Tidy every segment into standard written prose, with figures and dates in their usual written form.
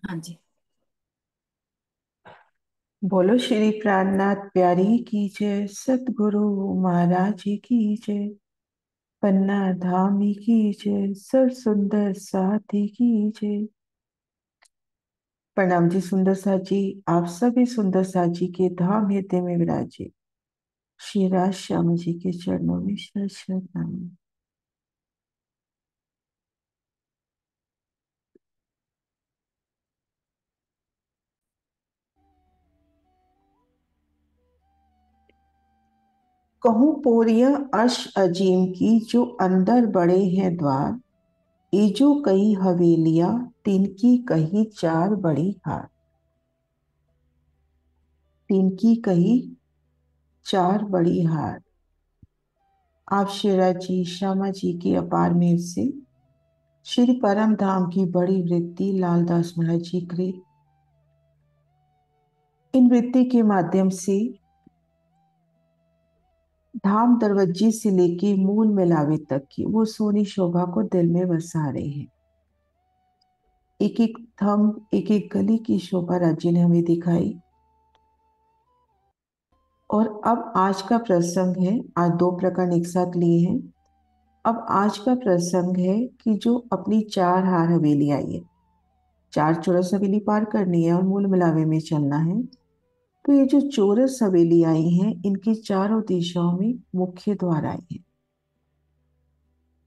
हाँ जी। बोलो श्री प्राणनाथ प्यारी की जय, सतगुरु महाराज जी की जय, पन्ना धामी की जय, सर सुंदर साथी की जय। प्रणाम जी सुंदर साथ जी। आप सभी सुंदर साथ जी के धाम हृदय में विराजे श्री राज श्याम जी के चरणों में शत शत प्रणाम। कहूँ पोरिया अर्श अजीम की, जो अंदर बड़े हैं द्वार। ये जो कई हवेलियां, तिनकी कही चार बड़ी हार। तिनकी कही चार बड़ी हार। आप शिवराज जी श्यामा जी की अपार मेहर से श्री परम धाम की बड़ी वृत्ति लालदास महाराज जी करे। इन वृत्ति के माध्यम से धाम दरवाजे से लेके मूल मिलावे तक की वो सोनी शोभा को दिल में बसा रहे हैं। एक एक थंब, एक एक गली की शोभा राज्य ने हमें दिखाई। और अब आज का प्रसंग है, आज दो प्रकरण एक साथ लिए हैं। अब आज का प्रसंग है कि जो अपनी चार हार हवेली आई है, चार चौरस हवेली पार करनी है और मूल मिलावे में चलना है। तो ये जो चौरस हवेली आई हैं, इनकी चारों दिशाओं में मुख्य द्वार आए हैं।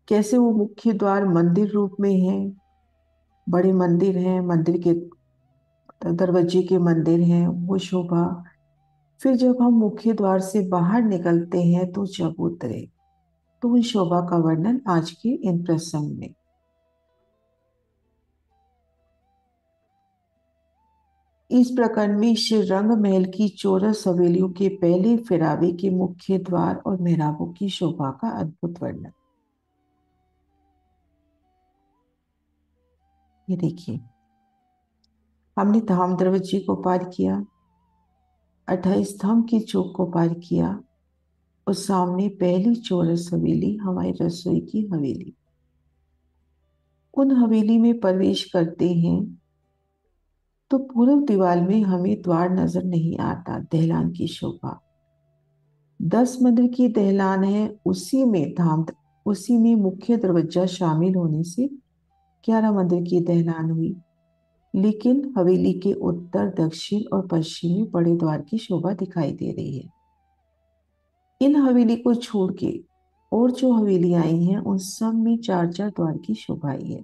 कैसे वो मुख्य द्वार मंदिर रूप में है, बड़े मंदिर हैं, मंदिर के दरवाजे के मंदिर हैं, वो शोभा। फिर जब हम मुख्य द्वार से बाहर निकलते हैं तो जब उतरे, तो उन शोभा का वर्णन आज के इन प्रसंग में। इस प्रकरण में श्री रंग महल की चौरस हवेलियों के पहले फिरावे के मुख्य द्वार और मेहराबों की शोभा का अद्भुत वर्णन। ये देखिए, हमने धाम दरवाजे को पार किया, 28 स्तंभ की चौक को पार किया, और सामने पहली चौरस हवेली हमारी रसोई की हवेली। उन हवेली में प्रवेश करते हैं तो पूर्व दीवार में हमें द्वार नजर नहीं आता, दहलान की शोभा। 10 मंदिर की दहलान है, उसी में मुख्य दरवाजा शामिल होने से 11 मंदिर की दहलान हुई। लेकिन हवेली के उत्तर, दक्षिण और पश्चिम में बड़े द्वार की शोभा दिखाई दे रही है। इन हवेली को छोड़ के और जो हवेली आई हैं, उन सब में चार चार द्वार की शोभा आई है।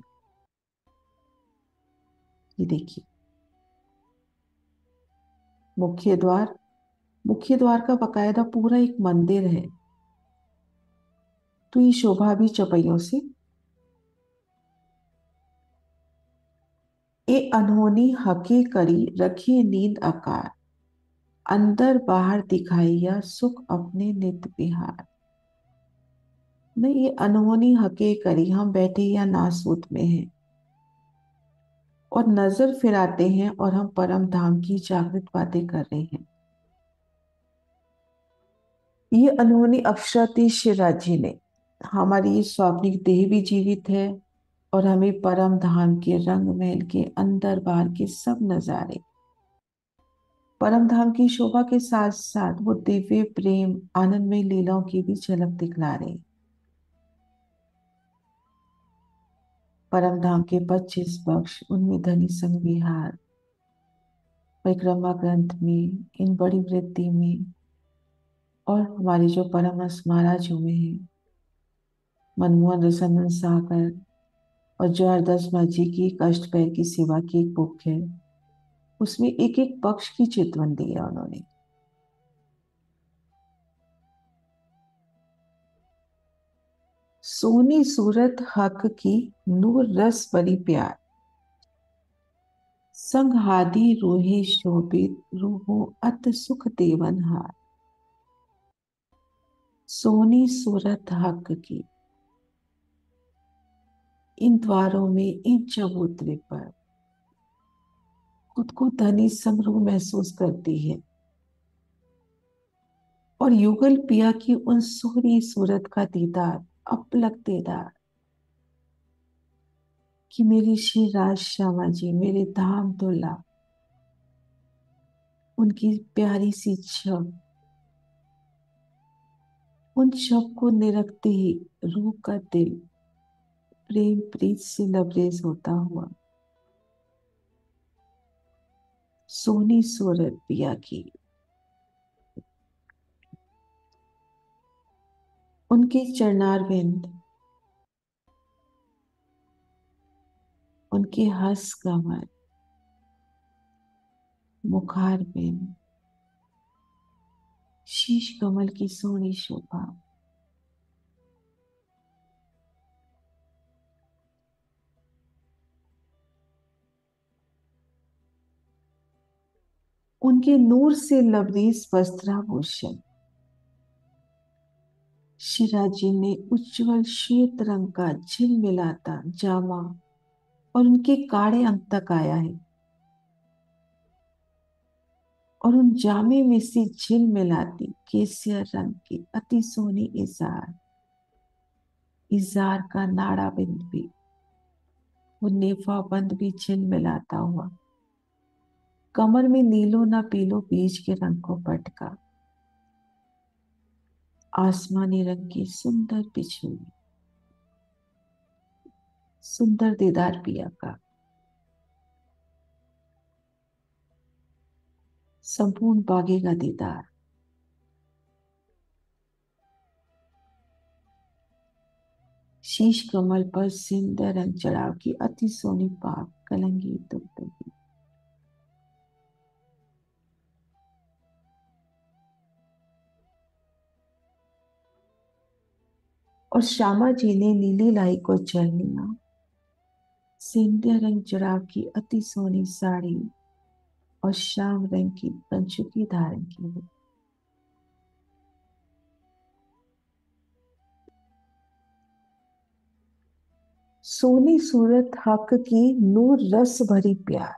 ये देखिए, मुख्य द्वार, मुख्य द्वार का बकायदा पूरा एक मंदिर है। तो ये शोभा भी चौपाइयों से। ए अनहोनी हकी करी, रखी नींद आकार। अंदर बाहर दिखाइया, सुख अपने नित बिहार। नहीं, ये अनहोनी हके करी, हम बैठे या नासूत में हैं और नजर फिराते हैं और हम परम धाम की जागृत बातें कर रहे हैं। ये अनहोनी अप्सरा थी शिवराज जी ने। हमारी ये स्वाप्निक देह भी जीवित है और हमें परम धाम के रंग महल के अंदर बाहर के सब नजारे, परम धाम की शोभा के साथ साथ वो दिव्य प्रेम आनंदमय लीलाओं की भी झलक दिखला रहे हैं। परम धाम के 25 पक्ष, उनमें धनी संग विहार, परिक्रमा ग्रंथ में, इन बड़ी वृत्ति में, और हमारे जो परमहंस महाराज हुए हैं, मनमोहन रसनंदन सागर, और जो हरदास माँ जी की एक अष्टपैर की सेवा की एक बुक है, उसमें एक एक पक्ष की चितवन दी है उन्होंने। सोनी सूरत हक की, नूर रस बरी प्यार। संग हादी रूहे शोभित, रूहो अत सुख देवन हार। सोनी सूरत हक की, इन द्वारों में, इन चबूतरे पर खुद को धनी संग्रह महसूस करती है। और युगल पिया की उन सोहरी सूरत का दीदार, अपलक दीदार। कि मेरी श्री राज श्यामा जी, मेरे धाम दुल्ला, उनकी प्यारी सी छब, उन शब को निरखते ही रूह का दिल प्रेम प्रीत से लबरेज होता हुआ सोनी सूरत पिया की, उनके चरणार बिंद, उनके हंस कमल, मुखार बिंद, शीश कमल की सोनी शोभा, उनके नूर से लबरेज वस्त्राभूषण, शिराजी ने उज्जवल श्वेत रंग का झिलमिलाता जामा और उनके काड़े अंग तक आया है, और उन जामे में से झिलमिलाती केसरिया रंग की अति सोनी इजार, इजार का नाड़ा बिंद भी, वो नेफा बंद भी झिलमिलाता हुआ कमर में नीलो न पीलो बीज के रंग को पटका, आसमानी रंग की सुंदर बिछुई, सुंदर दीदार पिया का, संपूर्ण बागे का दीदार, शीश कमल पर सिंदूर रंग चढ़ाव की अति सोनी पाक कलंगी दुगदगी, और श्यामा जी ने नीली लाई को चढ़निया सिंदूर रंग चढ़ाव की अति सोनी साड़ी और श्याम रंग की पंचुकी धारण की है। सोनी सूरत हक की नूर रस भरी प्यार,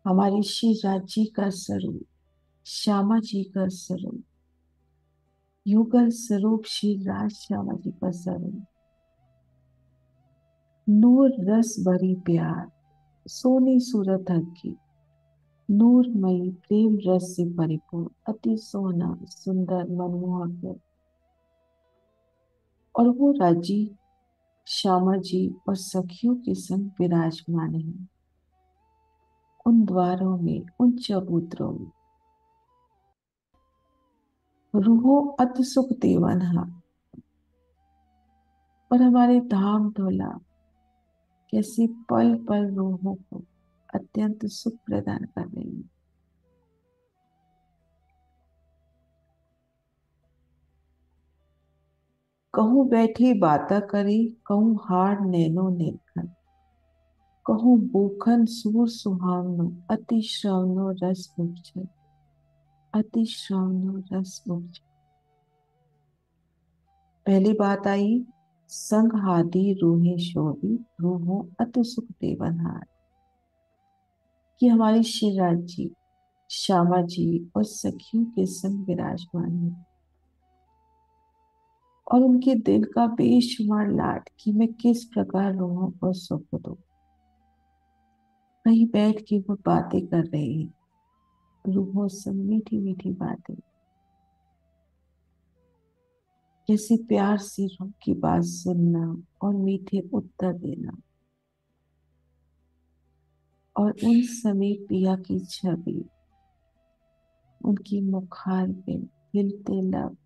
हमारी श्री राजी का स्वरूप, श्यामा जी का स्वरूप, युगल स्वरूप श्री राज श्यामा जी का स्वरूप, नूर रस भरी प्यार, सोनी सूरत हक की नूरमयी प्रेम रस से परिपूर्ण अति सोना सुंदर मनमोहक है। और वो राजी श्यामा जी और सखियों के संग विराजमान है उन द्वारों में, उन चबूतरों में। रूहो अति सुख देवन हा, और हमारे धाम धोला कैसे पल पल रूहों को अत्यंत सुख प्रदान कर रही है। कहूँ बैठी बाता करी, कहूँ हार नैनो नेखन, कहूँ बूखन सूर सुहावनो अति श्रवनो रस उपजै, अति श्रवनो रस उपजै। पहली बात आई, संग हादी रूहे शोभी, रूहों अति सुख देवनहार, कि हमारी शिवराज जी श्यामा जी और सखियों के संग विराजमान है, और उनके दिल का बेशुमार लाड कि मैं किस प्रकार रूहों को सुख दूं। वहीं बैठ के वो बातें कर रहे हैं, रूहों से मीठी मीठी बातें, जैसे प्यार से रूह की बात सुनना और मीठे उत्तर देना, और उन समय पिया की छवि, उनकी मुखार पे खिलते लब,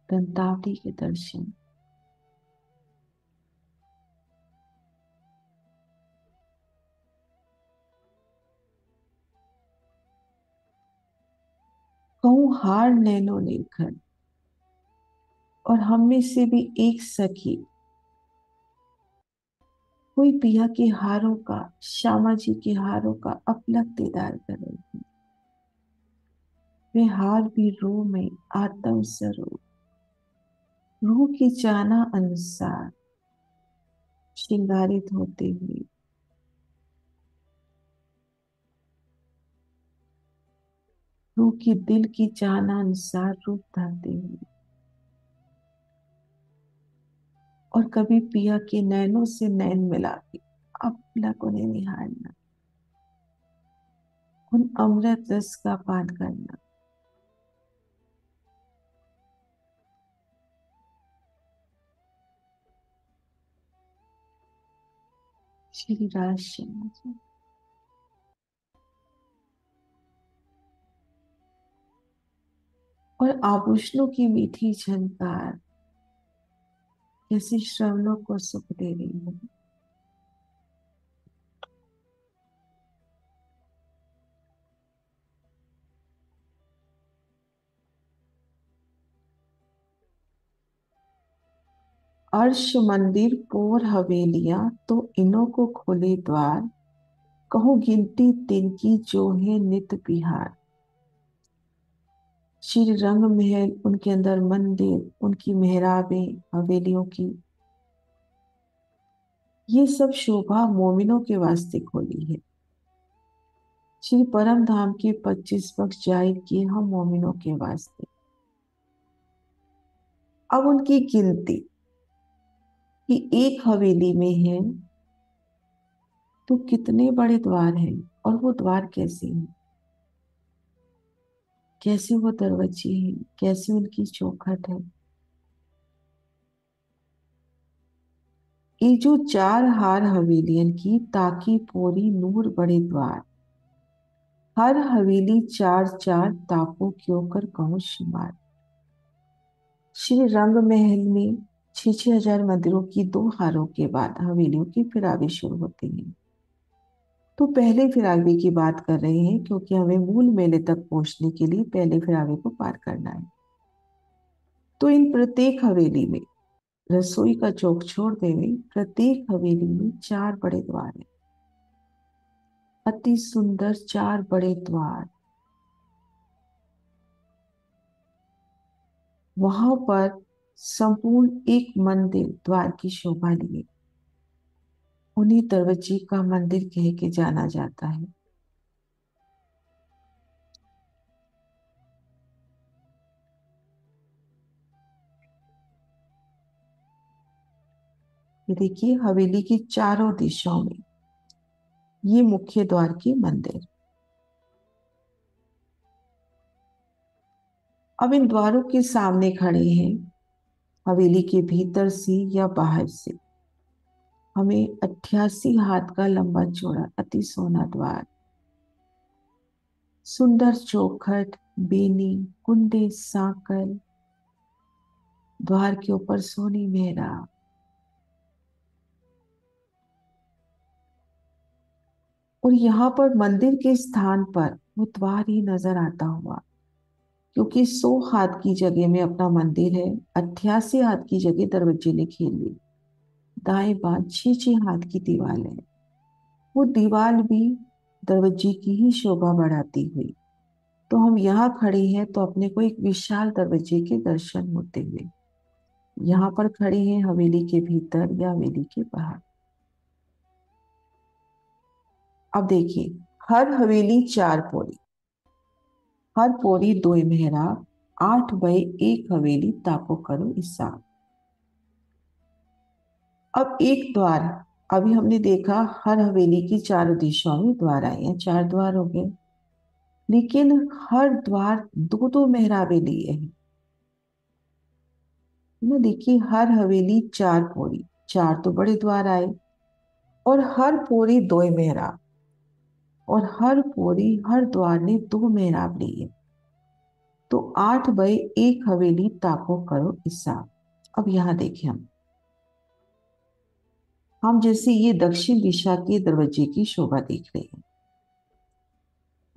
दंतावली के दर्शन, कहूँ हार नैनो लेखन, और हम में से भी एक सखी कोई पिया के हारों का, श्यामा जी के हारों का अपलक दीदार कर रही थी। वे हार भी रूह में आत्म स्वरूप, रूह की चाहना अनुसार श्रृंगारित होते हुए, रूह की दिल की चाहना अनुसार रूप धरते हुए और कभी पिया के नैनों से नैन मिला के अपलक उन्हें निहारना, उन अमृत रस का पान करना। श्री राज शर्मा जी। और आभूषणों की मीठी झनकार जैसे श्रवणों को सुख दे रही है। अर्श मंदिर पोर हवेलियां तो इन्हों को खोले द्वार, कहूँ गिनती तिनकी जो है नित बिहार। श्री रंग महल, उनके अंदर मंदिर, उनकी मेहराबें, हवेलियों की, ये सब शोभा मोमिनों के वास्ते खोली है। श्री परम धाम के 25 बख्श जाहिर किए हम मोमिनों के वास्ते। अब उनकी गिनती कि एक हवेली में है तो कितने बड़े द्वार हैं, और वो द्वार कैसे हैं, कैसे वो दरवाजे हैं, कैसे उनकी चौखट है। ये जो चार हार हवेलियन की ताकि पोरी नूर बड़े द्वार, हर हवेली चार चार तापों के होकर कहूँ शुमार। श्री रंग महल में 6,000 मंदिरों की दो हारों के बाद हवेलियों की फिरावे शुरू होती हैं। तो पहले फिरावे की बात कर रहे हैं, क्योंकि हमें मूल मेले तक पहुंचने के लिए पहले फिरावे को पार करना है। तो इन प्रत्येक हवेली में, रसोई का चौक छोड़ते हुए प्रत्येक हवेली में चार बड़े द्वार हैं। अति सुंदर चार बड़े द्वार। वहां पर संपूर्ण एक मंदिर द्वार की शोभा लिए, उन्हीं दरवाजे का मंदिर कह के जाना जाता है। ये देखिए, हवेली की चारों दिशाओं में ये मुख्य द्वार के मंदिर। अब इन द्वारों के सामने खड़े हैं, हवेली के भीतर से या बाहर से, हमें 88 हाथ का लंबा चौड़ा अति सोना द्वार, सुंदर चौखट, बेनी, कुंडे, सांकल, द्वार के ऊपर सोनी मेहरा। और यहाँ पर मंदिर के स्थान पर वो द्वार ही नजर आता हुआ, क्योंकि 100 हाथ की जगह में अपना मंदिर है, 88 हाथ की जगह दरवाजे ने खेल ली। दाएं बाएं 6-6 हाथ की दीवार है। वो दीवार भी दरवाजे की ही शोभा बढ़ाती हुई। तो हम यहाँ खड़े हैं तो अपने को एक विशाल दरवाजे के दर्शन होते हुए यहाँ पर खड़े हैं, हवेली के भीतर या हवेली के बाहर। अब देखिए, हर हवेली चार पौड़ी, हर पौड़ी दो मेहराब, 8 बाई 1 हवेली ताको करो हिसाब। अब एक द्वार, अभी हमने देखा हर हवेली की चारों दिशाओं में द्वार आए हैं, चार द्वार हो गए। लेकिन हर द्वार दो दो मेहराबे लिए हैं ना। देखिए, हर हवेली चार पौड़ी, चार तो बड़े द्वार आए, और हर पौड़ी दो मेहराब, और हर पौड़ी हर द्वार ने दो मेहराब लिए। तो 8 बाई 1 हवेली ताको करो हिसाब। अब यहाँ देखें, हम जैसे ये दक्षिण दिशा के दरवाजे की शोभा देख रहे हैं।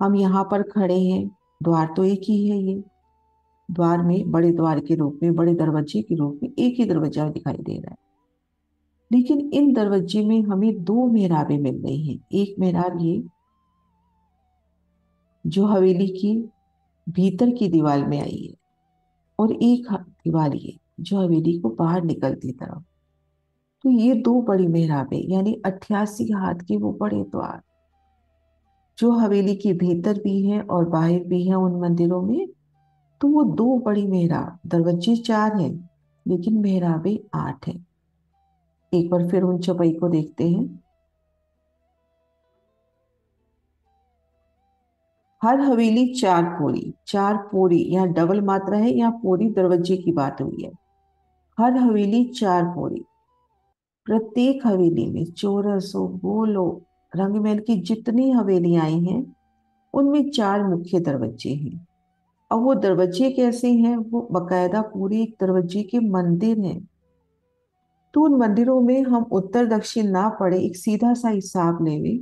हम यहाँ पर खड़े हैं, द्वार तो एक ही है। ये द्वार में बड़े द्वार के रूप में, बड़े दरवाजे के रूप में एक ही दरवाजा दिखाई दे रहा है। लेकिन इन दरवाजे में हमें दो मेहराबें मिल रही हैं। एक मेहराब ये जो हवेली की भीतर की दीवार में आई है, और एक दीवार ये जो हवेली को बाहर निकलती तरफ। तो ये दो बड़ी मेहराबें, यानी 88 हाथ के वो बड़े द्वार जो हवेली के भीतर भी हैं और बाहर भी हैं उन मंदिरों में। तो वो दो बड़ी मेहराब, दरवाजे चार हैं लेकिन मेहराबें 8 हैं। एक बार फिर उन चौपाई को देखते हैं। हर हवेली चार पोरी, चार पोरी, यहाँ डबल मात्रा है, यहाँ पोरी दरवाजे की बात हुई है। हर हवेली चार पोरी, प्रत्येक हवेली में चौरस हो, गोल हो, रंगमहल की जितनी हवेलियां आई हैं उनमें चार मुख्य दरवाजे हैं। अब वो दरवाजे कैसे हैं? वो बकायदा पूरे एक दरवाजे के मंदिर हैं। तो उन मंदिरों में हम उत्तर दक्षिण ना पड़े, एक सीधा सा हिसाब लेवे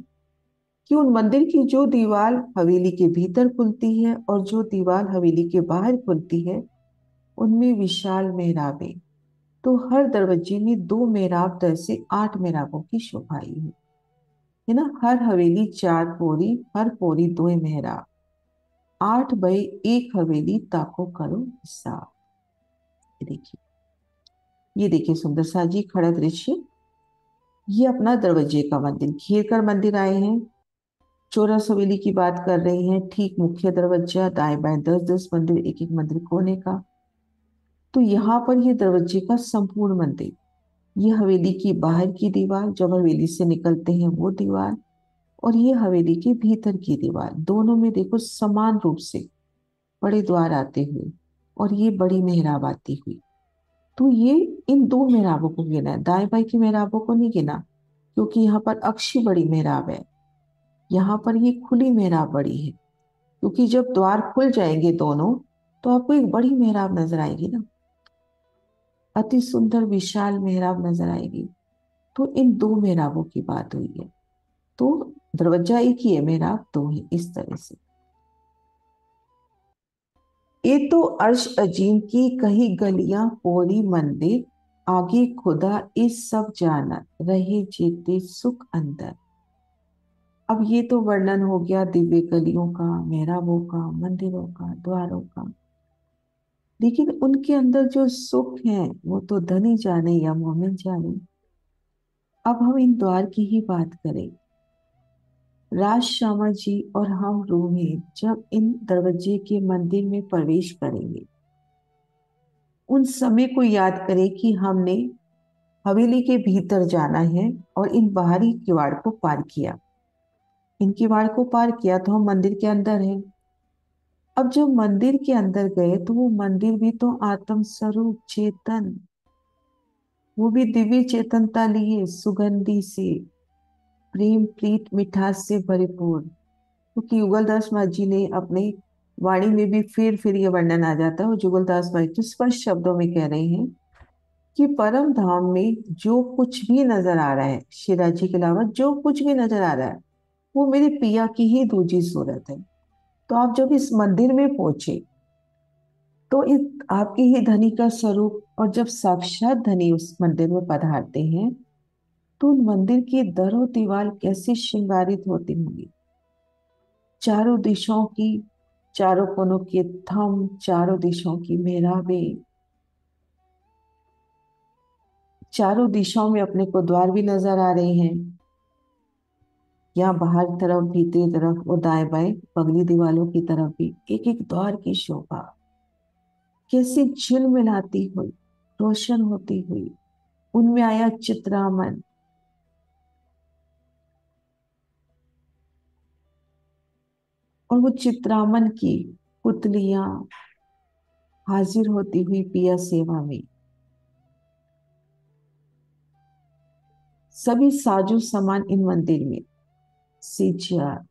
कि उन मंदिर की जो दीवार हवेली के भीतर खुलती है और जो दीवार हवेली के बाहर खुलती है, उनमें विशाल मेहराबें। तो हर दरवाजे में दो मेहराब, दर से 8 मेहराबों की शोभाई है ना। हर हवेली चार पोरी, हर पोरी दो मेहराब, 8 बाई 1 हवेली, ताको करो हिसाब। ये देखिए, ये देखिए सुंदर सा जी खड़ा दृश्य। ये अपना दरवाजे का मंदिर, घेर कर मंदिर आए हैं। चौरस हवेली की बात कर रहे हैं। ठीक मुख्य दरवाजा, दाएं बाएं 10-10 मंदिर, एक एक मंदिर कोने का। तो यहाँ पर ये दरवाजे का संपूर्ण मंदिर, ये हवेली की बाहर की दीवार, जब हवेली से निकलते हैं वो दीवार, और ये हवेली के भीतर की दीवार, दोनों में देखो समान रूप से बड़े द्वार आते हुए और ये बड़ी मेहराब आती हुई। तो ये इन दो मेहराबों को गिना है, दाएं बाएं की मेहराबों को नहीं गिना, क्योंकि यहाँ पर अक्षी बड़ी मेहराब है। यहाँ पर ये खुली मेहराब बड़ी है, क्योंकि जब द्वार खुल जाएंगे दोनों, तो आपको एक बड़ी मेहराब नजर आएगी ना, अति सुंदर विशाल मेहराब नजर आएगी। तो इन दो मेहराबों की बात हुई है। तो दरवाजा एक ही है, मेहराब दो है, इस तरह से। ये तो अर्श अजीम की कही गलियां पौड़ी मंदिर, आगे खुदा इस सब जाना, रहे जीते सुख अंदर। अब ये तो वर्णन हो गया दिव्य गलियों का, मेहराबों का, मंदिरों का, द्वारों का। लेकिन उनके अंदर जो सुख है वो तो धनी जाने या मोमिन जाने। अब हम इन द्वार की ही बात करें। राज श्यामा जी और हम रूहे जब इन दरवाजे के मंदिर में प्रवेश करेंगे, उन समय को याद करें कि हमने हवेली के भीतर जाना है और इन बाहरी किवाड़ को पार किया। इन किवाड़ को पार किया तो हम मंदिर के अंदर हैं। अब जब मंदिर के अंदर गए तो वो मंदिर भी तो आत्म स्वरूप चेतन, वो भी दिव्य चेतनता लिए, सुगंधी से, प्रेम प्रीत मिठास से भरपूर। क्योंकि युगलदास महाराज जी ने अपने वाणी में भी फिर ये वर्णन आ जाता है, वो जुगलदास महाराज तो स्पष्ट शब्दों में कह रहे हैं कि परम धाम में जो कुछ भी नजर आ रहा है, शिरा जी के अलावा जो कुछ भी नजर आ रहा है, वो मेरे पिया की ही दूजी सूरत है। तो आप जब इस मंदिर में पहुंचे, तो इस आपकी ही धनी का स्वरूप, और जब साक्षात धनी उस मंदिर में पधारते हैं, तो उन मंदिर की दरो दीवार कैसे श्रृंगारित होती होंगी। चारों दिशाओं की, चारों कोनों के थम, चारों दिशाओं की मेहराबें, चारों दिशाओं में अपने को द्वार भी नजर आ रहे हैं। यहाँ बाहर तरफ, भीतरी तरफ और दाएं बाएं पगली दीवालों की तरफ भी एक एक द्वार की शोभा कैसी झिलमिलाती हुई, रोशन होती हुई। उनमें आया चित्रामन, और वो चित्रामन की पुतलियां हाजिर होती हुई पिया सेवा में। सभी साजो सामान इन मंदिर में, सिजिया,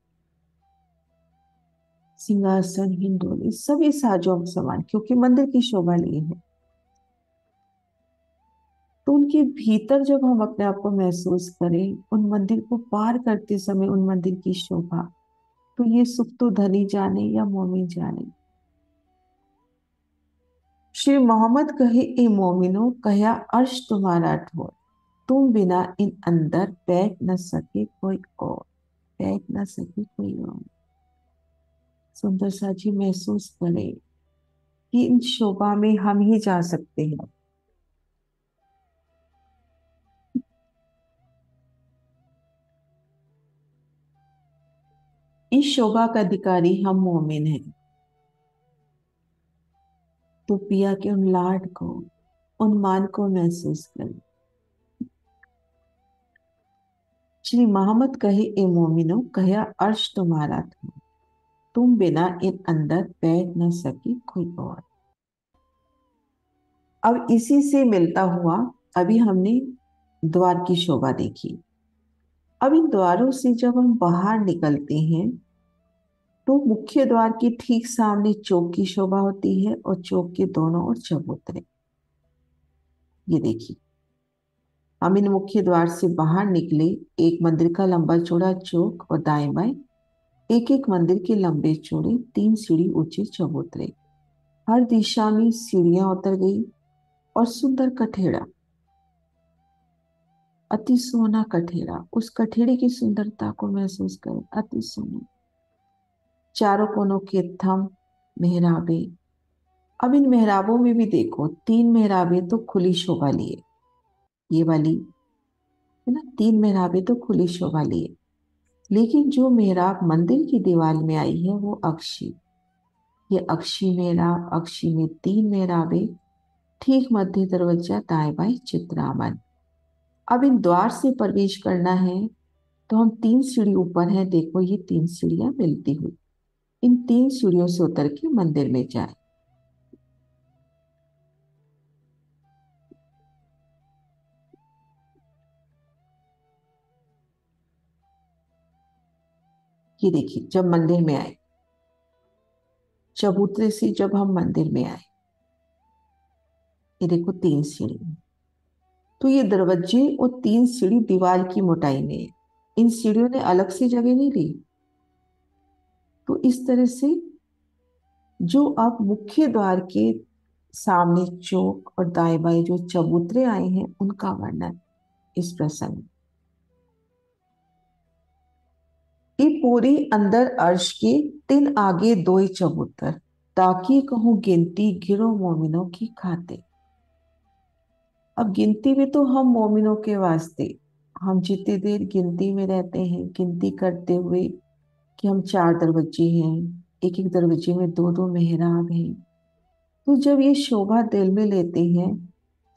सिंहासन, हिंडोले, सभी साजो सामान क्योंकि मंदिर की शोभा लिए है। तो उनके भीतर जब हम अपने आप को महसूस करें, उन मंदिर को पार करते समय उन मंदिर की शोभा, तो ये सुख तो धनी जाने या मोमिन जाने। श्री मोहम्मद कहे, ए मोमिनो, कया अर्श तुम्हारा ठोर, तुम बिना इन अंदर बैठ न सके कोई और, बैठ न सके कोई और। सुंदर सा जी महसूस करें कि इन शोभा में हम ही जा सकते हैं। इस शोभा का अधिकारी हम मोमिन हैं। तो पिया के उन लाड को, उन मान को महसूस करें। श्री मोहम्मद कहे, ए मोमिनो, कहा अर्श तुम्हारा था, तुम बिना इन अंदर बैठ न सकी कोई और। अब इसी से मिलता हुआ अभी हमने द्वार की शोभा देखी। अब इन द्वारों से जब हम बाहर निकलते हैं तो मुख्य द्वार के ठीक सामने चौक की शोभा होती है और चौक के दोनों ओर चबूतरे। ये देखिए, हम इन मुख्य द्वार से बाहर निकले। एक मंदिर का लंबा चौड़ा चौक और दाएं बाएं एक एक मंदिर के लंबे चौड़े 3 सीढ़ी ऊंचे चबूतरे। हर दिशा में सीढ़ियां उतर गई और सुंदर कठेड़ा, अति सोना कठेड़ा, उस कठेड़े की सुंदरता को महसूस करें। अति सोना, चारों कोनों के थंभ, मेहराबे। अब इन मेहराबों में भी देखो, 3 मेहराबे तो खुली शोभा लिए। ये वाली है ना, 3 मेहराबे तो खुली शोभा लिए। लेकिन जो मेहराब मंदिर की दीवार में आई है वो अक्षी। ये अक्षी मेहराब, अक्षी में 3 मेहराबे, ठीक मध्य दरवाजा, दाएं बाएं चित्रामन। अब इन द्वार से प्रवेश करना है तो हम 3 सीढ़ी ऊपर हैं। देखो, ये 3 सीढ़ियां मिलती हुई इन 3 सीढ़ियों से उतर के मंदिर में जाए। ये देखिए, जब मंदिर में आए, चबूतरे से जब हम मंदिर में आए, ये देखो 3 सीढ़ी। तो ये दरवाजे और 3 सीढ़ी दीवार की मोटाई में है। इन सीढ़ियों ने अलग से जगह नहीं ली। तो इस तरह से जो अब मुख्य द्वार के सामने चौक और दाएं बाएं जो चबूतरे आए हैं उनका वर्णन इस प्रसंग में। ये पूरी अंदर अर्श के 3 आगे 2 चबूतर, ताकि कहूं गिनती गिरो मोमिनों की खाते। अब गिनती भी तो हम मोमिनों के वास्ते, हम जितनी देर गिनती में रहते हैं, गिनती करते हुए कि हम 4 दरवाजे हैं, एक एक दरवाजे में 2 2 मेहराब हैं। तो जब ये शोभा दिल में लेते हैं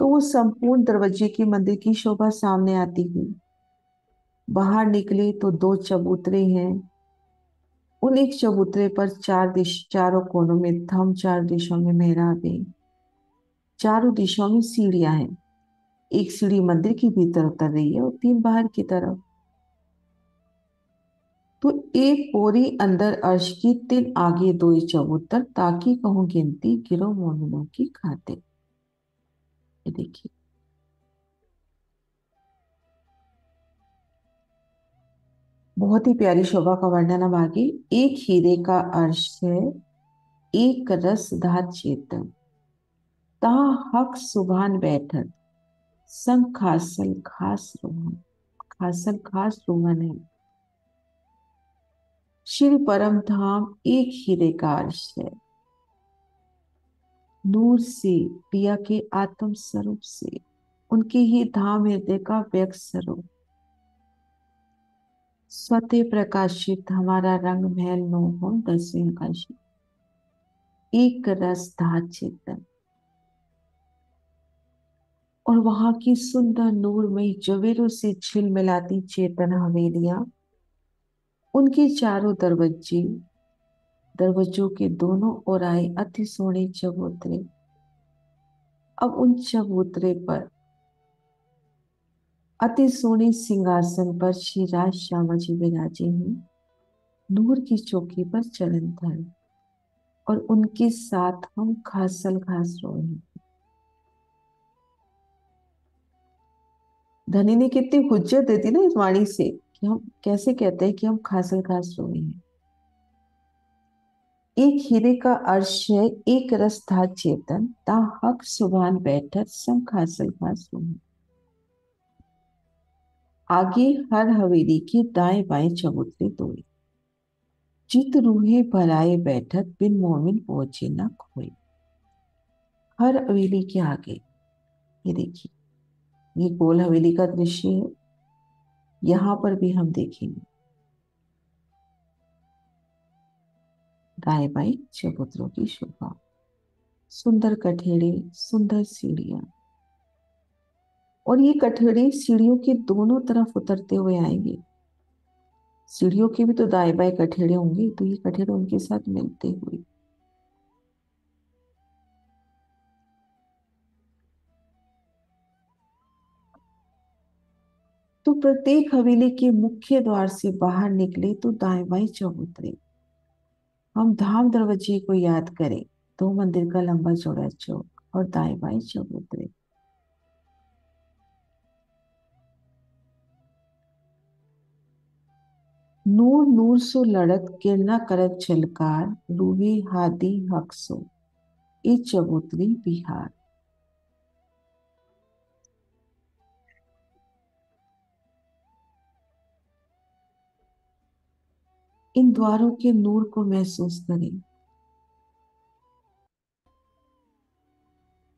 तो वो संपूर्ण दरवाजे की मंदिर की शोभा सामने आती हुई। बाहर निकले तो 2 चबूतरे हैं। उन एक चबूतरे पर चारों कोनों में थम, 4 दिशों में मेहराब है, चारों दिशाओं में सीढ़ियां हैं। एक सीढ़ी मंदिर के भीतर उतर रही है और 3 बाहर की तरफ। तो एक पोरी अंदर अर्श की, 3 आगे 2 चबूतर, ताकि कहूं गिनती गिरो मोमिनों की खाते। ये देखिए, बहुत ही प्यारी शोभा का वर्णन। अब आगे, एक हीरे का अर्श है, एक रस धात चेतन, ता हक सुभान बैठत, संग खासल खास रोहन। खासल खास रोहन है। श्री परम धाम एक हीरे का अर्श है, नूर से, पिया के आत्म स्वरूप से, उनके ही धाम हृदय का व्यक्त स्वरूप, स्वतः प्रकाशित हमारा रंग महल नो हो 10वें आकाशी, एक रस धात चेतन। और वहां की सुंदर नूरमयी जवेरों से झिलमिलाती चेतन हवेलियां, उनके चारों दरवाजे, दरवाजों के दोनों ओर आए अति सोने चबूतरे। अब उन चबूतरे पर अति सोने सिंहासन पर श्री राज श्यामा जी विराजे हैं, नूर की चौकी पर चरण धर, और उनके साथ हम खासल खास रोए हैं। धनी ने कितनी हुज्जत देती ना इस वाणी से कि हम कैसे कहते हैं कि हम खासल खास रोए हैं। एक हीरे का अर्श है, एक रस था चेतन, ता हक सुभान बैठत, सम खासल खास रोए। आगे हर हवेली की दाएं बाएं चबूतरे तोड़े, चित रूहे भराए बैठत, बिन मोमिन पहुंचे न खोए। हर हवेली के आगे, ये देखिए, ये गोल हवेली का दृश्य है। यहां पर भी हम देखेंगे दाएं बाएं चबूतरों की शोभा, सुंदर कठेड़े, सुंदर सीढ़ियां। और ये कठघरे सीढ़ियों के दोनों तरफ उतरते हुए आएंगे। सीढ़ियों के भी तो दाएं बाएं कठघरे होंगे, तो ये कठघरे उनके साथ मिलते हुए। तो प्रत्येक हवेली के मुख्य द्वार से बाहर निकले तो दाएं बाएं चबूतरे। हम धाम दरवाजे को याद करें, तो मंदिर का लंबा चौड़ा चौक और दाएं बाएं चबूतरे। नूर नूर सो लड़त किरणा करत झलकार, रूहे हादी हक सो ए चबूतरी बिहार। इन द्वारों के नूर को महसूस करें।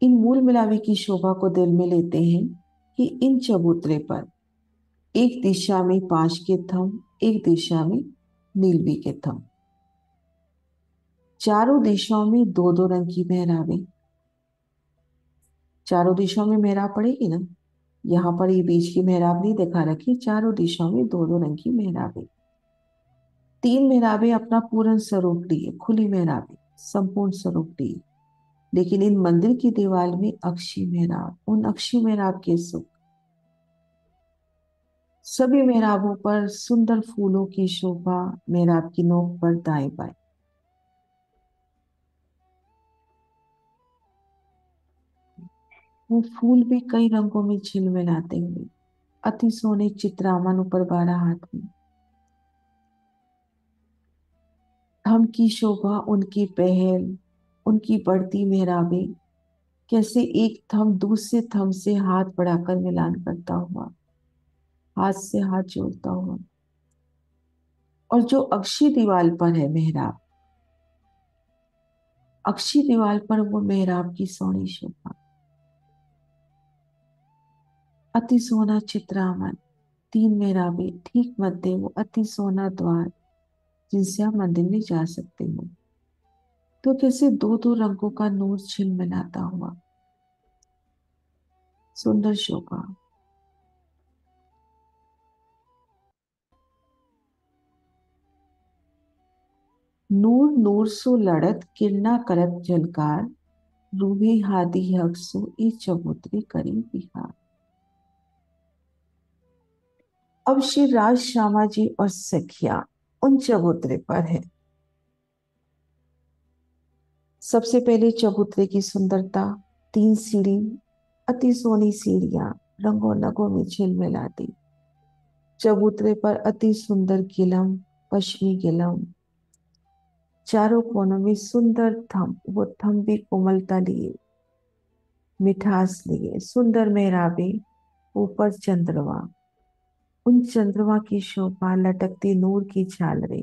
इन मूल मिलावे की शोभा को दिल में लेते हैं कि इन चबूतरे पर एक दिशा में 5 के थंब, एक दिशा में नीलवी के थंब, चारों दिशाओं में दो दो रंग की मेहराबें। चारों दिशाओं में मेहराब पड़ेगी ना। यहाँ पर ये बीच की मेहराब नहीं दिखा रखी, चारों दिशाओं में दो दो रंग की मेहराबें। 3 मेहराबें अपना पूर्ण स्वरूप लिए, खुली मेहराबें संपूर्ण स्वरूप लिए। लेकिन इन मंदिर की दीवार में अक्षी मेहराब, उन अक्षी मेहराब के सुख। सभी मेहराबों पर सुंदर फूलों की शोभा, मेहराब की नोक पर दाएं बाएं। वो फूल भी कई रंगों में झिलमिलाते हुए, अति सोने चित्रामन ऊपर 12 हाथ में। थम की शोभा, उनकी पहल, उनकी बढ़ती मेहराबें, कैसे एक थम दूसरे थम से हाथ बढ़ाकर मिलान करता हुआ, हाथ से हाथ जोड़ता हुआ। और जो अक्षी दीवार पर है मेहराब, अक्षी दीवार पर वो मेहराब की सोनी शोभा, अति सोना चित्रामन। 3 मेहराबें, ठीक मध्य वो अति सोना द्वार जिनसे आप मंदिर में जा सकते हो। तो कैसे दो दो रंगों का नूर झिलमिलाता हुआ, सुंदर शोभा। नूर नूर सो लड़त किरना करत झलकार, रूहे हादी हक सो ई चबूतरे करी बिहार। अब श्री राज श्यामा जी और सखिया उन चबूतरे पर है। सबसे पहले चबूतरे की सुंदरता, 3 सीढ़ी, अति सोनी सीढ़ियां रंगों नगों में झिलमिलाती। चबूतरे पर अति सुंदर गिलम, पश्चिमी गिलम, चारों कोनों में सुंदर थम, वो थम भी कोमलता लिए, मिठास लिए, सुंदर मेहराबे, ऊपर चंद्रमा, उन चंद्रमा की शोभा, लटकती नूर की झालरें।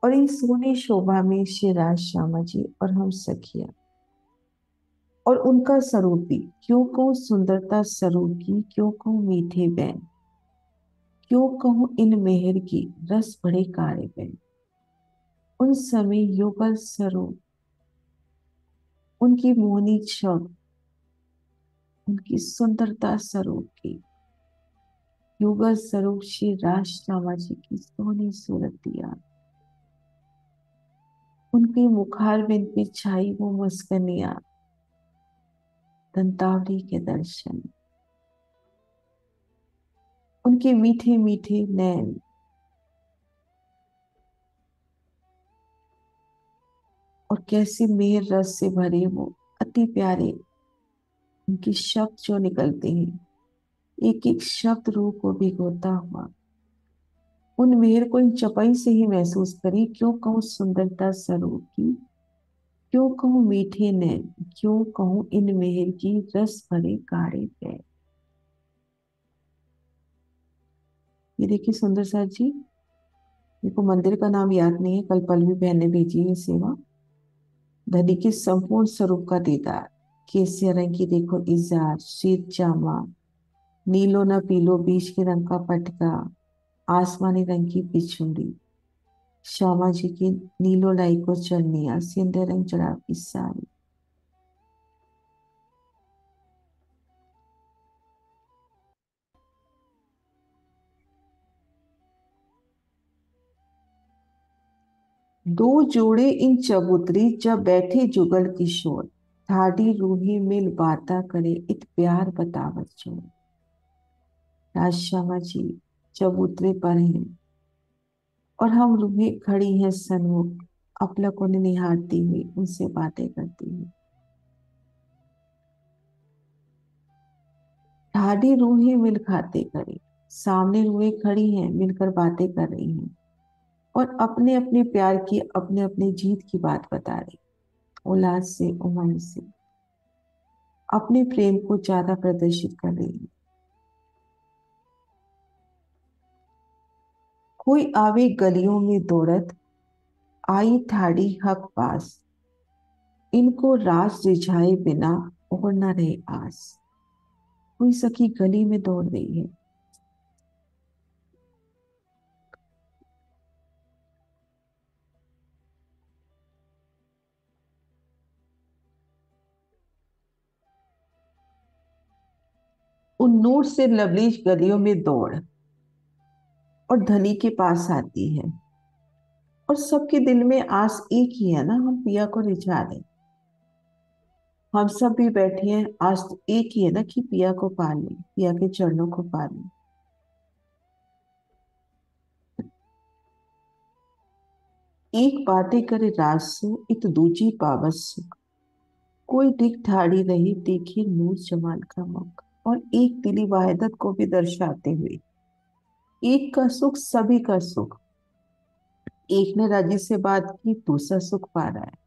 और इन सोनी शोभा में श्री राज श्यामा जी और हम सखिया, और उनका स्वरूप भी, क्यों कहूँ सुंदरता स्वरूप की, क्यों कहूँ मीठे बैन, क्यों कहूँ इन मेहर की रस भरे कारे बैन। उन समय युगल स्वरूप, उनकी मोहनी छब, उनकी सुंदरता स्वरूप की, युगल स्वरूप श्री राज श्यामा जी की सोनी सूरतिया, उनके मुखारबिंद पे छाई वो मुस्कनिया, दंतावली के दर्शन, उनके मीठे मीठे नैन, और कैसे मेहर रस से भरे वो अति प्यारे उनके शब्द जो निकलते हैं, एक एक शब्द रूह को भिगोता हुआ। उन मेहर को इन चपई से ही महसूस करी, क्यों कहूँ सुंदरता स्वरूप की, क्यों कहूँ मीठे नैन, क्यों कहूँ इन मेहर की रस भरे गाढ़े पैर। ये देखिए सुंदर साथ जी, मेरे को मंदिर का नाम याद नहीं है, कल पल्लवी बहन ने भेजी है सेवा। धनी के संपूर्ण स्वरूप का दीदार, केसरिया रंग की देखो इजार, शीत जामा, नीलो न पीलो बीच के रंग का पटका, आसमानी रंग की बिछुंडी, श्यामा जी की नीलो लाई को चलनिया, सिंधे रंग चढ़ा की साड़ी। दो जोड़े इन चबूतरी जब बैठे जुगल किशोर, ठाडी रूही मिल बाता करे इत प्यार बतावत चोर। राजश्यामा जी चबूतरे पर हैं और हम रूही खड़ी हैं सन्मुख, अपलकों ने निहारती हुई उनसे बातें करती हुई। ठाडी रूही मिल खाते करे, सामने रूही खड़ी हैं मिलकर बातें कर रही हैं और अपने अपने प्यार की अपने अपने जीत की बात बता रही, उल्लास से उमंग से अपने प्रेम को ज्यादा प्रदर्शित कर रही है। कोई आवे गलियों में दौड़त, आई ठाड़ी हक पास, इनको रास रिझाए बिना और न रहे आस। कोई सखी गली में दौड़ रही है, उन नूर से लवलीज गलियों में दौड़ और धनी के पास आती है। और सबके दिल में आस एक ही है ना, हम पिया को रिझा दें। हम सब भी बैठे हैं, आस तो एक ही है ना कि पिया को पा लें, पिया के चरणों को पा लें। एक बातें करे रासो इत दूजी पावस सुख, कोई दिख ठाड़ी रही देखे नूर जमाल का मुख। और एक दिली वाहिदत को भी दर्शाते हुए, एक का सुख सभी का सुख, एक ने राजी से बात की दूसरा सुख पा रहा है।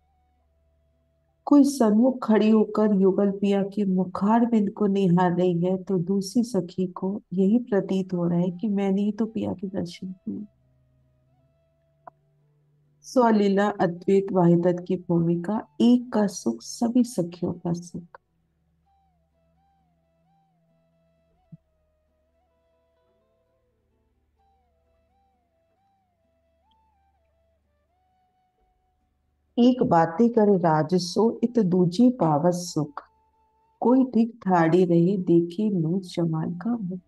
कोई सन्मुख खड़ी होकर युगल पिया के मुखार बिंद को निहार रही है तो दूसरी सखी को यही प्रतीत हो रहा है कि मैंने ही तो पिया के दर्शन किए। स्वलीला अद्वैत वाहिदत की भूमिका, एक का सुख सभी सखियों का सुख। एक बातें करे राजसो इत दूजी पावस सुख, कोई ठीक ठाड़ी रहे देखे नूर जमाल का मुख।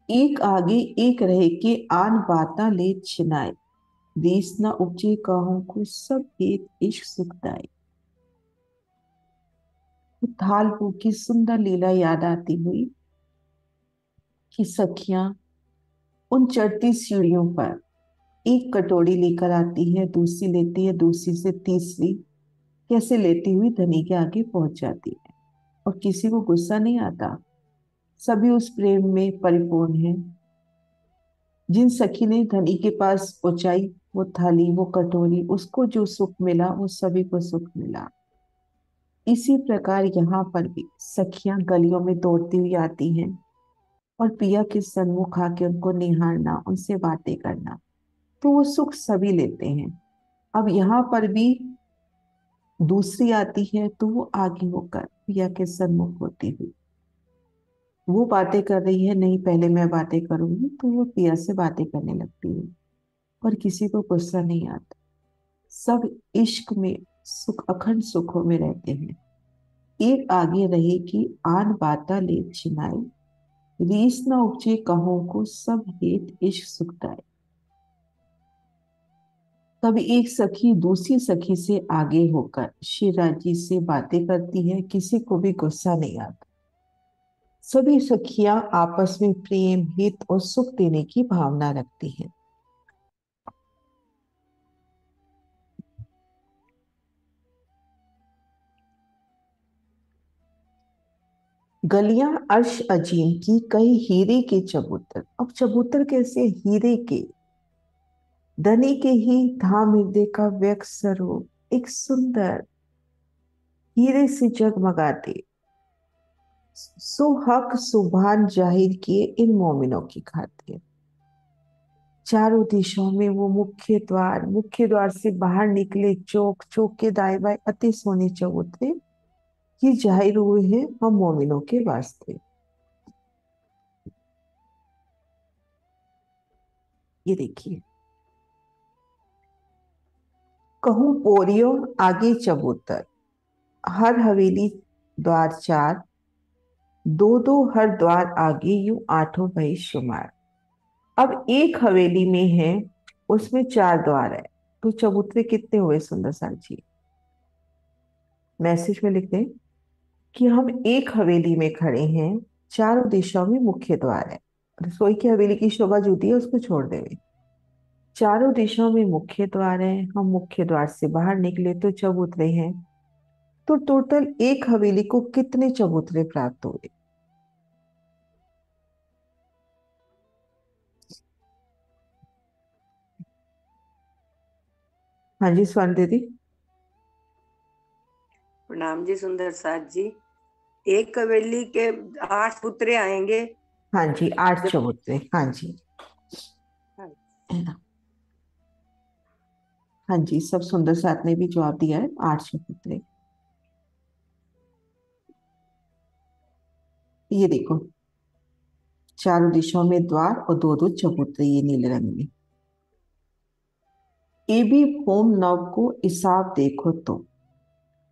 एक आगे एक रहे के आन बाता ले छिनाए, देश न उपजे कहूं को सब एक इश्क सुखदाई। थालपू की सुंदर लीला याद आती हुई कि सखियां उन चढ़ती सीढ़ियों पर एक कटोरी लेकर आती है, दूसरी लेती है, दूसरी से तीसरी, कैसे लेती हुई धनी के आगे पहुंच जाती है और किसी को गुस्सा नहीं आता। सभी उस प्रेम में परिपूर्ण हैं। जिन सखी ने धनी के पास पहुंचाई वो थाली वो कटोरी, उसको जो सुख मिला वो सभी को सुख मिला। इसी प्रकार यहाँ पर भी सखियां गलियों में दौड़ती हुई आती हैं और पिया के सन्मुख आके उनको निहारना, उनसे बातें करना, तो वो सुख सभी लेते हैं। अब यहाँ पर भी दूसरी आती है तो वो आगे होकर पिया के सन्मुख होती हुई वो बातें कर रही है, नहीं पहले मैं बातें करूंगी, तो वो पिया से बातें करने लगती है और किसी को गुस्सा नहीं आता। सब इश्क में सुख, अखंड सुखों में रहते हैं। एक आगे रहे कि आन बाता ले छिनाए, रीस न उपजे कहो को सब हेत इश्क सुखदाई। तब एक सखी दूसरी सखी से आगे होकर शिवराज जी से बातें करती है, किसी को भी गुस्सा नहीं आता। सभी सखियां आपस में प्रेम हित और सुख देने की भावना रखती हैं। गलियां अर्श अजीम की कई हीरे के चबूतर। अब चबूतर कैसे, हीरे के, धनी के ही धाम हृदय का व्यक्त स्वरूप एक सुंदर हीरे से जगमगाते सुहक सुभान जाहिर किए इन मोमिनों की खातिर। चारों दिशाओं में वो मुख्य द्वार से बाहर निकले चौक, चौक के दाएं बाएं अति सोने चबूतरे, ये जाहिर हुए हैं हम मोमिनों के वास्ते। ये देखिए, कहूं पोरियो आगे चबूतर, हर हवेली द्वार चार, दो दो हर द्वार आगे यूं आठों भई शुमार। अब एक हवेली में है उसमें 4 द्वार है। तो चबूतरे कितने हुए सुंदर सार जी? मैसेज में लिख दें कि हम एक हवेली में खड़े हैं, चारों दिशाओं में मुख्य द्वार है। रसोई की हवेली की शोभा जुती है, उसको छोड़ देवे। चारों दिशाओं में मुख्य द्वार है, हम मुख्य द्वार से बाहर निकले तो चबूतरे हैं। तो टोटल एक हवेली को कितने चबूतरे प्राप्त हुए? हाँ जी स्वर्ण दीदी। प्रणाम जी सुंदर साथ जी। एक हवेली के 8 पुत्रे आएंगे। हाँ जी, 8 जब चबूतरे, हाँ जी। हाँ जी, सब सुंदर साथ ने भी जवाब दिया है, 8 चबूतरे। ये देखो, चारों दिशाओं में द्वार और दो दो चबूतरे, ये नीले रंग में। ए बी होम नव को हिसाब देखो तो।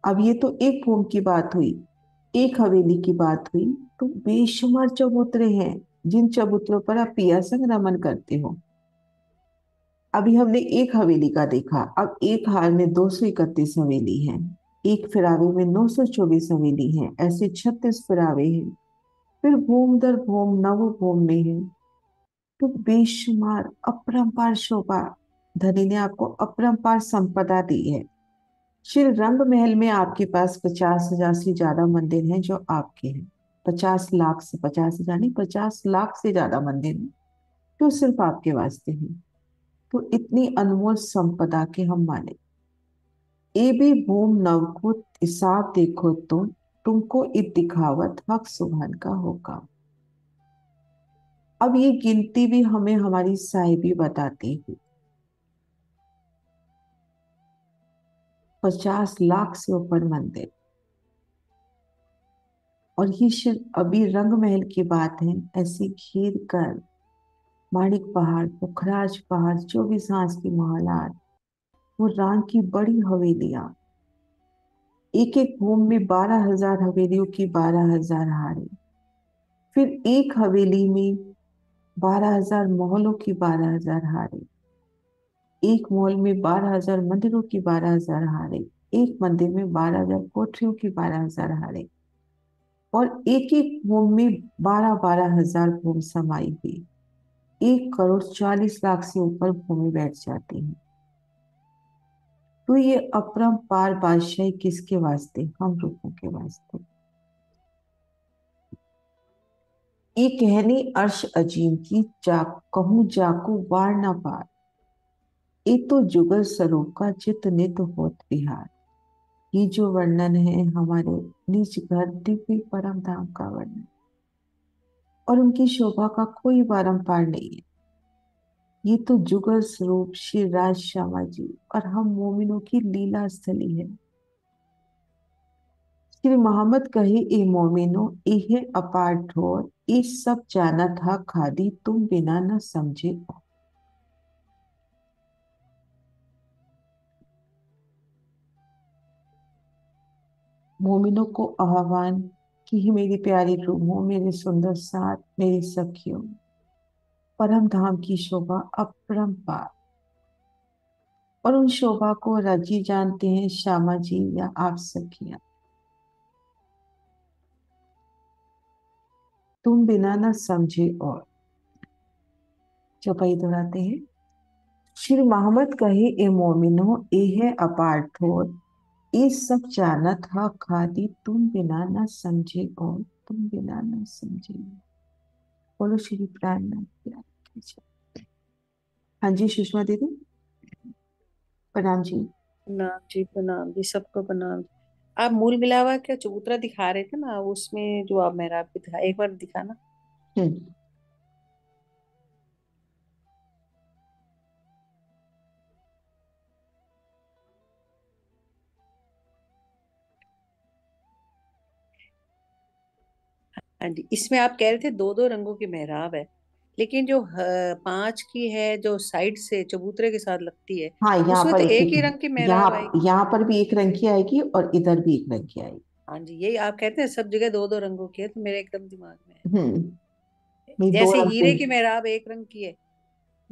अब ये तो एक होम की बात हुई, एक हवेली की बात हुई। तो बेशुमार चबूतरे हैं, जिन चबूतरों पर आप पिया संग रमन करते हो। अभी हमने एक हवेली का देखा, अब एक हार में 231 हवेली हैं, एक फिरावे में 924 हवेली हैं, ऐसे 36 फिरावे हैं। फिर भूम दर भूम नव भूम में है। तो बेशुमार अपरंपार शोभा, धनी ने आपको अपरंपार संपदा दी है। श्री रंग महल में आपके पास 50,000 से ज्यादा मंदिर हैं जो आपके हैं। 50 लाख से, 50,000 नहीं, 50 लाख से ज्यादा मंदिर हैं जो सिर्फ आपके वास्ते हैं। तो इतनी अनमोल संपदा के हम माने। ए भी भूम नव को हिसाब देखो तुमको इत दिखावत हक सुभान का होगा। अब ये गिनती भी हमें हमारी साहिबी बताती है। 50 लाख से ऊपर मंदिर। और ये सिर्फ अभी रंग महल की बात है। ऐसे घेर कर माणिक पहाड़, पुखराज पहाड़, 24 की महालात, वो राम की बड़ी हवेलियां, एक एक भूमि में 12,000 हवेलियों की 12,000 हारे। फिर एक हवेली में 12,000 महलों की 12,000 हारे। एक महल में 12,000 मंदिरों की 12,000 हारे। एक मंदिर में 12,000 कोठरियों की 12,000 हारे। और एक एक भूमि में 12,000 भूमि समाई हुई। 1,40,40 लाख से ऊपर भूमि बैठ जाती है। तो ये अपरंपार बादशाही किसके वास्ते? हम लोगों के वास्ते। ये कहनी अर्श अजीम की, जा कहूं जाकू वार ना पार। ये तो जुगल स्वरूप का चित नित होत विहार। ये जो वर्णन है हमारे निज घर दिव्य परम धाम का वर्णन, और उनकी शोभा का कोई बारंबार नहीं है। ये तो जुगल स्वरूप श्री राज श्यामा जी और हम मोमिनों की लीला स्थली है। श्री मोहम्मद कहे ए मोमिनो, एह अपार ठोर, ये सब जाना था खादी तुम बिना न समझे। मोमिनों को आह्वान कि ही मेरी प्यारी रूहों, मेरे सुंदर साथ, मेरी सखियों, परम धाम की शोभा अपरंपार। और उन शोभा को रजी जानते हैं श्यामा जी या आप सखियां। तुम बिना न समझे। और चौपाई दोहराते हैं। श्री मोहम्मद कहे ए मोमिनो, ए है अपार ठोर, ये सब जानत हा खादी तुम बिना न समझे। और तुम बिना न समझे। बोलो श्री प्राणनाथ प्यारे की जय। हाँ जी सुषमा दीदी। प्रणाम जी। प्रणाम जी, प्रणाम जी, सबको प्रणाम जी। आप मूल मिलावा क्या चबूतरा दिखा रहे थे ना, उसमें जो आप मेहराब पे दिखा, एक बार दिखाना। हम्म। हाँ जी, इसमें आप कह रहे थे दो दो रंगों की मेहराब है, लेकिन जो 5 की है जो साइड से चबूतरे के साथ लगती है, हाँ, यहाँ उसमें पर तो एक एक ही एक, रंग की मेहराब यहाँ आएगी। यहाँ पर भी एक रंग की आएगी और इधर भी एक रंग की आएगी। हाँ जी, यही आप कहते हैं सब जगह दो दो रंगों की है, तो मेरे एकदम दिमाग में है। हम्म। नहीं, दो जैसे रंग के। हीरे की मेहराब एक रंग की है,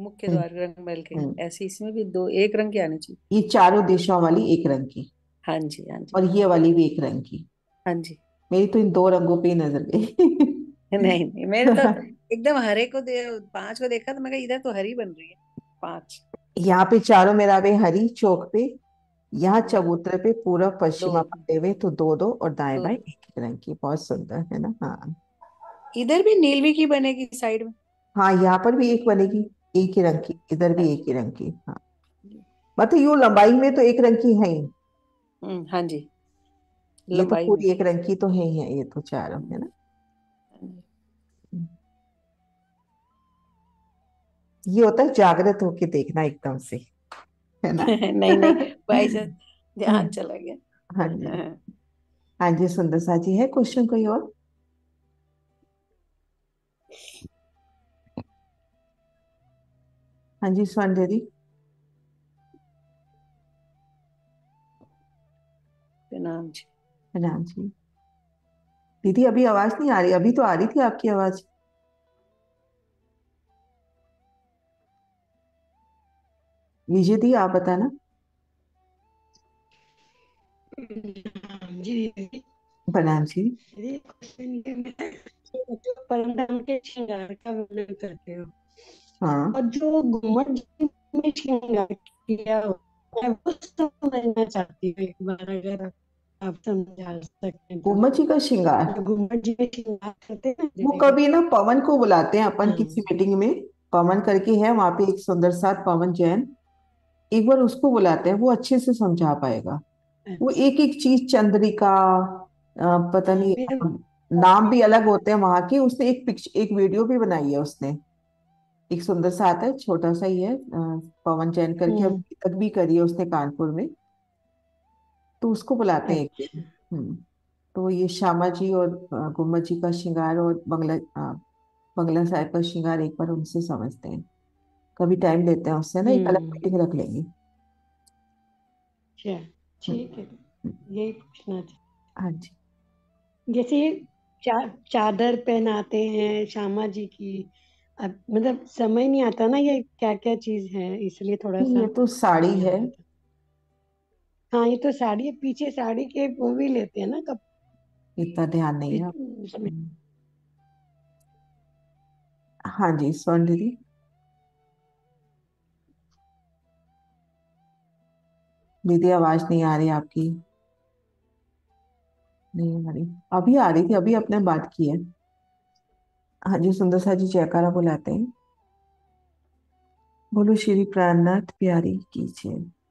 मुख्य हम्म, द्वार रंगमहल के, हम्म। ऐसे इसमें भी दो एक रंग के आने चाहिए। ये चारों दिशाओं वाली एक रंग की, हाँ जी, हाँ जी, और ये वाली भी एक रंग की। हाँ जी। मेरी तो इन दो रंगों पे ही नजर नहीं नहीं, मेरे तो गई। एकदम हरे को पांच को देखा तो मैं कहा इधर तो हरी बन रही है, पांच। यहाँ पे चारों मेराबे हरी चौक पे, यहाँ हम्म, चबूतरे पे पूरब दो पश्चिमा पड़े हुए तो दो दो, और दाएं दो बाएं दो। एक एक रंग की, बहुत सुंदर है ना। हाँ, इधर भी नीलवी की बनेगी साइड में। हाँ यहाँ पर भी एक बनेगी, एक ही रंग की, इधर भी एक ही रंग की। हाँ, मतलब यूं लंबाई में तो एक रंग की है ही। हाँ जी, ये तो लंबाई में। पूरी एक रंग की तो है ही है, ये तो चारों है हम्म, ना। हाँ जी। ये होता है जागृत होके देखना एकदम से, है ना। नहीं नहीं, भाई साहब ध्यान हाँ, चला गया। हाँ जी, हाँ जी। सुंदर सा जी, है क्वेश्चन कोई और? हाँ जी, स्वर्ण दीदी। प्रणाम जी। प्रणाम जी। दीदी अभी आवाज नहीं आ रही, अभी तो आ रही थी आपकी आवाज। विजय दी, आप बताना। जी दीदी। प्रणाम जी। दीदी क्वेश्चन ये है कि जो परमधाम के श्रृंगार का वर्णन करते हो, हाँ, और जो घूमर जी में श्रृंगार किया हुआ है वो समझना चाहती हूँ, एक बार अगर आप समझा सकते हैं तो। गुम्मत जी का श्रृंगार, जो घूमर जी में श्रृंगार करते हैं ना, वो जैसे कि कभी ना पवन को बुलाते हैं अपन हाँ। किसी मीटिंग में। पवन करके है वहां पे एक सुंदर साथ, पवन जैन। एक बार उसको बुलाते हैं, वो अच्छे से समझा पाएगा। वो अच्छा। एक एक चीज, चंद्रिका, पता हाँ नहीं, फिर नाम भी अलग होते हैं वहां के। उसने एक पिक्चर, एक वीडियो भी बनाई है उसने। एक सुंदर सा आता है, छोटा सा ही है, पवन जैन करके, हम्म। अभी तक भी करी है उसने कानपुर में। तो उसको बुलाते हैं एक अच्छा। दिन। तो ये श्यामा जी और गुम्मत जी का श्रृंगार और बंगला साहब का श्रृंगार एक बार उनसे समझते हैं। कभी टाइम लेते हैं उससे ना, एक अलग हम्म। मीटिंग रख लेंगे। अच्छा, हम्म, ठीक है। हम्म, यही पूछना था। हाँ जी। जैसे चादर पहनाते हैं श्यामा जी की, अब मतलब समझ नहीं आता ना ये क्या क्या चीज है, इसलिए थोड़ा सा ये तो साड़ी नहीं आ है। रहा था। हाँ ये तो साड़ी है, पीछे साड़ी के वो भी लेते हैं ना कब इतना ध्यान नहीं है। उसमें। हाँ जी, स्वर्ण दीदी। दीदी आवाज नहीं आ रही आपकी, नहीं आ रही। अभी आ रही थी, अभी आपने बात की है। हाँ जी, सुंदर सा जी जयकारा बुलाते हैं। बोलो श्री प्राणनाथ प्यारी की जय।